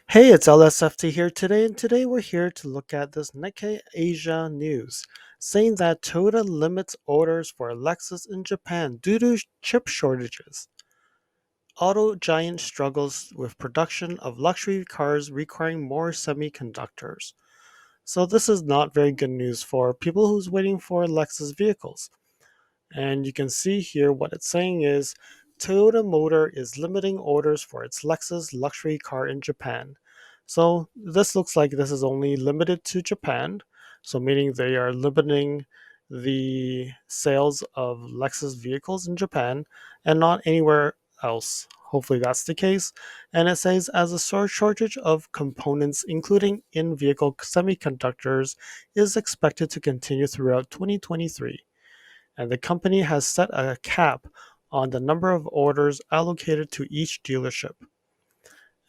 Hey, it's LSFT here today, and today we're here to look at this Nikkei Asia news saying that Toyota limits orders for Lexus in Japan due to chip shortages. Auto giant struggles with production of luxury cars requiring more semiconductors. So this is not very good news for people who's waiting for Lexus vehicles. And you can see here what it's saying is Toyota Motor is limiting orders for its Lexus luxury car in Japan. So this looks like this is only limited to Japan. So meaning they are limiting the sales of Lexus vehicles in Japan and not anywhere else. Hopefully that's the case. And it says as a shortage of components, including in vehicle semiconductors, is expected to continue throughout 2023, and the company has set a cap on the number of orders allocated to each dealership.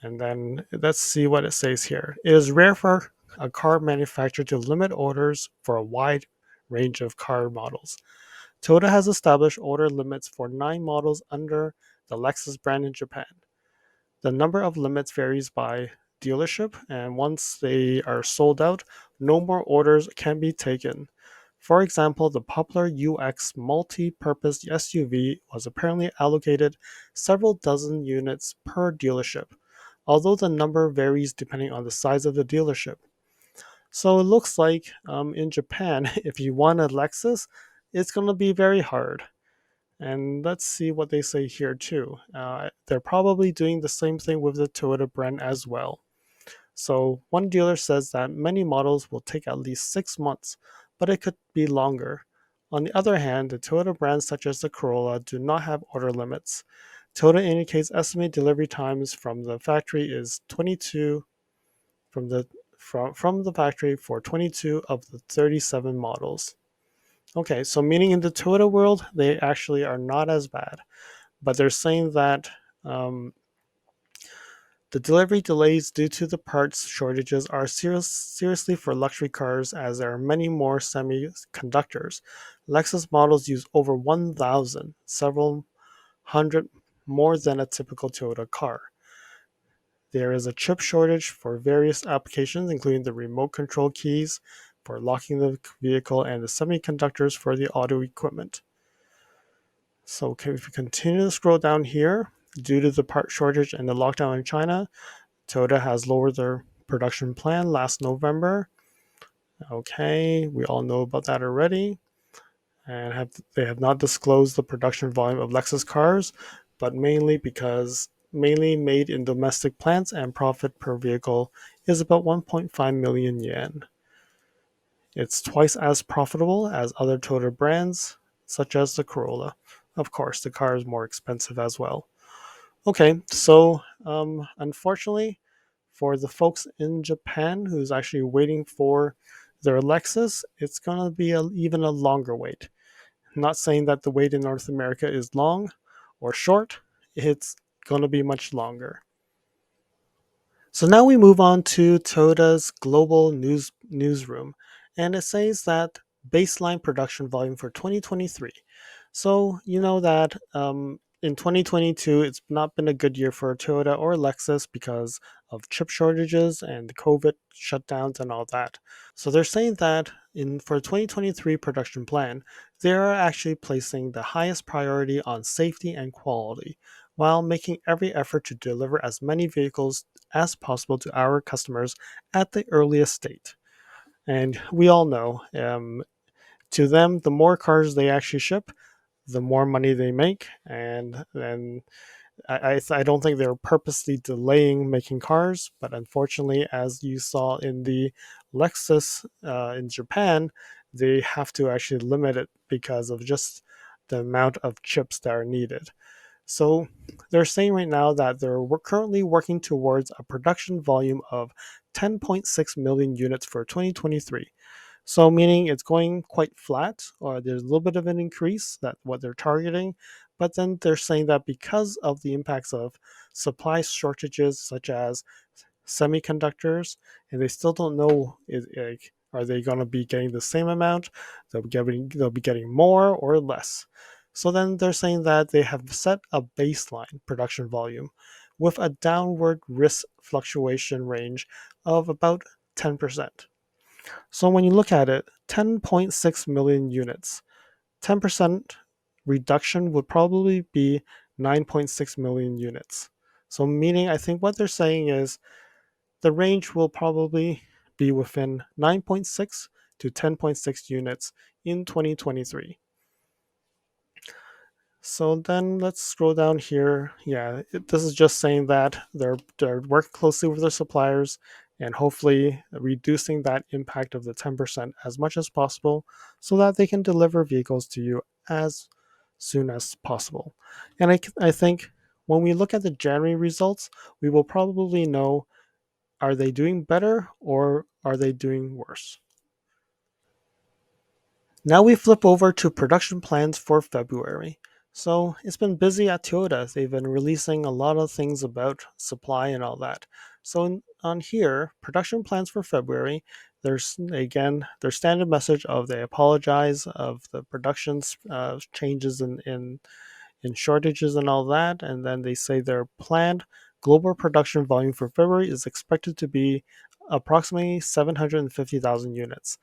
And then let's see what it says here. It is rare for a car manufacturer to limit orders for a wide range of car models. Toyota has established order limits for 9 models under the Lexus brand in Japan. The number of limits varies by dealership, and once they are sold out, no more orders can be taken. For example, the popular UX multi-purpose SUV was apparently allocated several dozen units per dealership, although the number varies depending on the size of the dealership. So it looks like in Japan, if you want a Lexus, it's going to be very hard. And let's see what they say here too. They're probably doing the same thing with the Toyota brand as well. So one dealer says that many models will take at least 6 months, but it could be longer. On the other hand, the Toyota brands such as the Corolla do not have order limits. Toyota indicates estimated delivery times from the factory is 22 from the factory for 22 of the 37 models. Okay, so meaning in the Toyota world, they actually are not as bad, but they're saying that um, the delivery delays due to the parts shortages are seriously for luxury cars as there are many more semiconductors. Lexus models use over 1,000, several hundred more than a typical Toyota car. There is a chip shortage for various applications, including the remote control keys for locking the vehicle and the semiconductors for the auto equipment. So if we continue to scroll down here, due to the part shortage and the lockdown in China, Toyota has lowered their production plan last November. Okay, we all know about that already. And they have not disclosed the production volume of Lexus cars, but mainly made in domestic plants and profit per vehicle is about 1.5 million yen. It's twice as profitable as other Toyota brands, such as the Corolla. Of course, the car is more expensive as well. Okay, so unfortunately, for the folks in Japan who's actually waiting for their Lexus, it's going to be even a longer wait. I'm not saying that the wait in North America is long or short, it's going to be much longer. So now we move on to Toyota's global newsroom, and it says that baseline production volume for 2023. So you know that in 2022, it's not been a good year for Toyota or Lexus because of chip shortages and the COVID shutdowns and all that. So they're saying that in for 2023 production plan, they are actually placing the highest priority on safety and quality, while making every effort to deliver as many vehicles as possible to our customers at the earliest date. And we all know, to them, the more cars they actually ship, the more money they make, and then I don't think they're purposely delaying making cars, but unfortunately, as you saw in the Lexus in Japan, they have to actually limit it because of just the amount of chips that are needed. So they're saying right now that they're currently working towards a production volume of 10.6 million units for 2023. So meaning it's going quite flat, or there's a little bit of an increase that what they're targeting, but then they're saying that because of the impacts of supply shortages such as semiconductors, and they still don't know like, are they going to be getting the same amount? They'll be getting more or less. So then they're saying that they have set a baseline production volume, with a downward risk fluctuation range of about 10%. So when you look at it, 10.6 million units, 10% reduction would probably be 9.6 million units. So meaning, I think what they're saying is the range will probably be within 9.6 to 10.6 units in 2023. So then let's scroll down here. Yeah, this is just saying that they're working closely with their suppliers and hopefully reducing that impact of the 10% as much as possible so that they can deliver vehicles to you as soon as possible. And I think when we look at the January results, we will probably know, are they doing better or are they doing worse? Now we flip over to production plans for February. So it's been busy at Toyota. They've been releasing a lot of things about supply and all that. So on here, production plans for February, there's again their standard message of they apologize of the production changes in shortages and all that. And then they say their planned global production volume for February is expected to be approximately 750,000 units,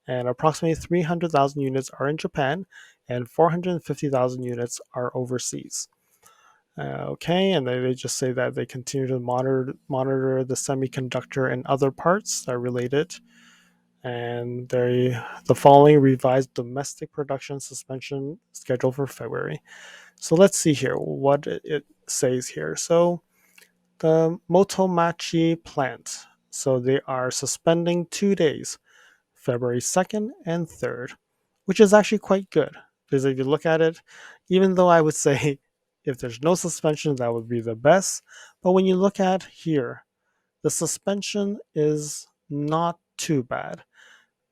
and approximately 300,000 units are in Japan, and 450,000 units are overseas. Okay, and they just say that they continue to monitor the semiconductor and other parts that are related, and the following revised domestic production suspension schedule for February. So let's see here what it says here. So the Motomachi plant, so they are suspending 2 days, February 2nd and 3rd, which is actually quite good. Because if you look at it, even though I would say if there's no suspension, that would be the best. But when you look at here, the suspension is not too bad.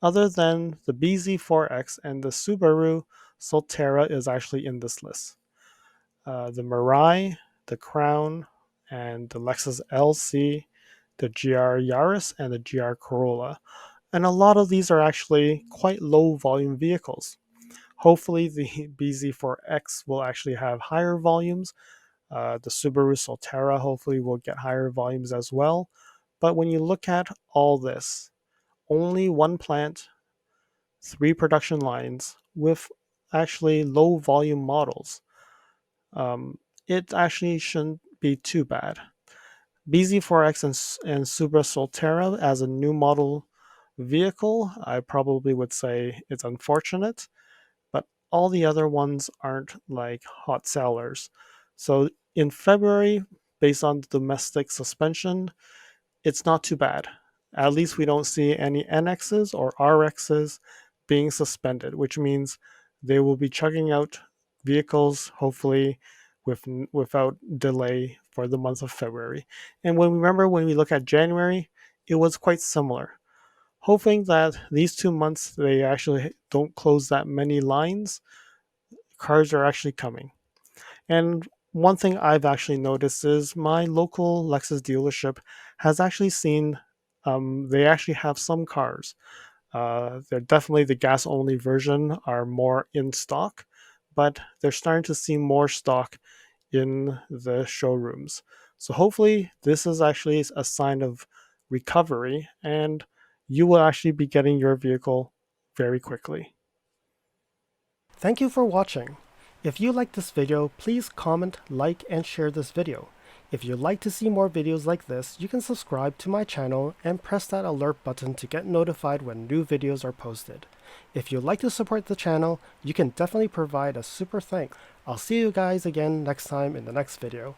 Other than the BZ4X and the Subaru Solterra is actually in this list. The Mirai, the Crown, and the Lexus LC, the GR Yaris, and the GR Corolla. And a lot of these are actually quite low volume vehicles. Hopefully the BZ4X will actually have higher volumes. The Subaru Solterra hopefully will get higher volumes as well. But when you look at all this, only one plant, 3 production lines with actually low volume models, it actually shouldn't be too bad. BZ4X and Subaru Solterra as a new model vehicle, I probably would say it's unfortunate, but all the other ones aren't like hot sellers. So in February, based on domestic suspension, it's not too bad. At least we don't see any NXs or RXs being suspended, which means they will be chugging out vehicles, hopefully without delay for the month of February. And when we look at January, it was quite similar. Hoping that these 2 months they actually don't close that many lines, cars are actually coming. And one thing I've actually noticed is my local Lexus dealership has actually seen, they actually have some cars. They're definitely the gas only version are more in stock, but they're starting to see more stock in the showrooms. So hopefully this is actually a sign of recovery and you will actually be getting your vehicle very quickly. Thank you for watching. If you liked this video, please comment, like, and share this video. If you'd like to see more videos like this, you can subscribe to my channel and press that alert button to get notified when new videos are posted. If you'd like to support the channel, you can definitely provide a super thanks. I'll see you guys again next time in the next video.